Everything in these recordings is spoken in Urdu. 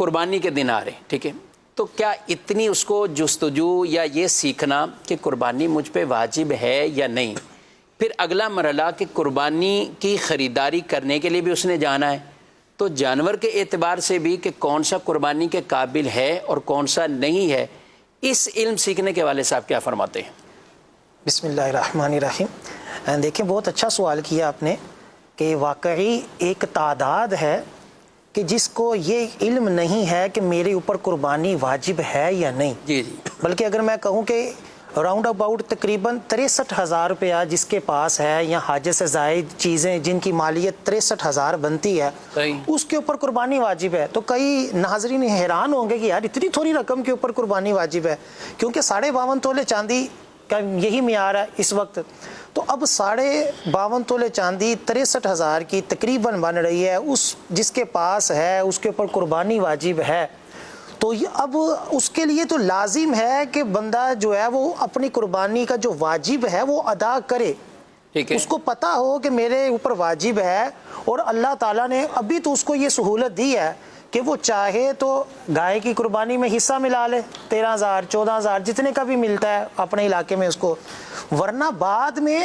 قربانی کے دن آ رہے ہیں، ٹھیک ہے، تو کیا اتنی اس کو جستجو یا یہ سیکھنا کہ قربانی مجھ پہ واجب ہے یا نہیں، پھر اگلا مرحلہ کہ قربانی کی خریداری کرنے کے لیے بھی اس نے جانا ہے، تو جانور کے اعتبار سے بھی کہ کون سا قربانی کے قابل ہے اور کون سا نہیں ہے، اس علم سیکھنے کے والے صاحب کیا فرماتے ہیں؟ بسم اللہ الرحمن الرحیم۔ دیکھیں بہت اچھا سوال کیا آپ نے کہ واقعی ایک تعداد ہے کہ جس کو یہ علم نہیں ہے کہ میرے اوپر قربانی واجب ہے یا نہیں۔ جی جی، بلکہ اگر میں کہوں کہ راؤنڈ اباؤٹ تقریباً 63,000 روپیہ جس کے پاس ہے یا حاجت سے زائد چیزیں جن کی مالیت 63,000 بنتی ہے، صحیح، اس کے اوپر قربانی واجب ہے، تو کئی ناظرین حیران ہوں گے کہ یار اتنی تھوڑی رقم کے اوپر قربانی واجب ہے، کیونکہ 52.5 تولے چاندی کا یہی معیار ہے اس وقت۔ تو اب 52.5 تولے چاندی 63,000 کی تقریباً بن رہی ہے، اس جس کے پاس ہے اس کے اوپر قربانی واجب ہے، تو اب اس کے لیے تو لازم ہے کہ بندہ جو ہے وہ اپنی قربانی کا جو واجب ہے وہ ادا کرے، ٹھیک ہے، اس کو پتہ ہو کہ میرے اوپر واجب ہے، اور اللہ تعالیٰ نے ابھی تو اس کو یہ سہولت دی ہے کہ وہ چاہے تو گائے کی قربانی میں حصہ ملا لے، 13,000 14,000 جتنے کا بھی ملتا ہے اپنے علاقے میں اس کو، ورنہ بعد میں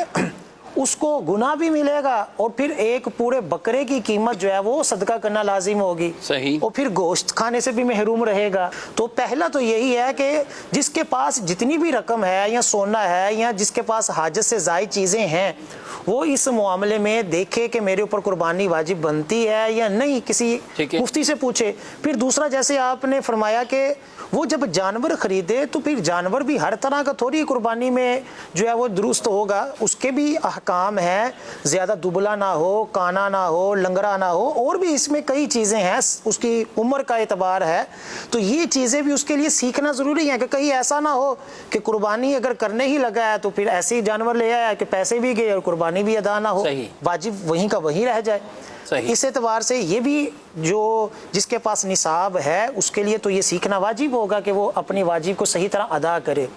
اس کو گناہ بھی ملے گا، اور پھر ایک پورے بکرے کی قیمت جو ہے وہ صدقہ کرنا لازم ہوگی، صحیح، اور پھر گوشت کھانے سے بھی محروم رہے گا۔ تو پہلا تو یہی ہے کہ جس کے پاس جتنی بھی رقم ہے یا سونا ہے یا جس کے پاس حاجت سے زائد چیزیں ہیں، وہ اس معاملے میں دیکھے کہ میرے اوپر قربانی واجب بنتی ہے یا نہیں، کسی مفتی سے پوچھے۔ پھر دوسرا، جیسے آپ نے فرمایا کہ وہ جب جانور خریدے تو پھر جانور بھی ہر طرح کا تھوڑی قربانی میں جو ہے وہ درست ہوگا، اس کے بھی احکام ہیں، زیادہ دبلا نہ ہو، کانا نہ ہو، لنگڑا نہ ہو، اور بھی اس میں کئی چیزیں ہیں، اس کی عمر کا اعتبار ہے، تو یہ چیزیں بھی اس کے لیے سیکھنا ضروری ہے کہ کہیں ایسا نہ ہو کہ قربانی اگر کرنے ہی لگا ہے تو پھر ایسے ہی جانور لے آیا کہ پیسے بھی گئے اور قربانی بھی ادا نہ ہو، واجب وہیں کا وہیں رہ جائے۔ اس اعتبار سے یہ بھی جو جس کے پاس نصاب ہے اس کے لیے تو یہ سیکھنا واجب ہوگا کہ وہ اپنی واجب کو صحیح طرح ادا کرے۔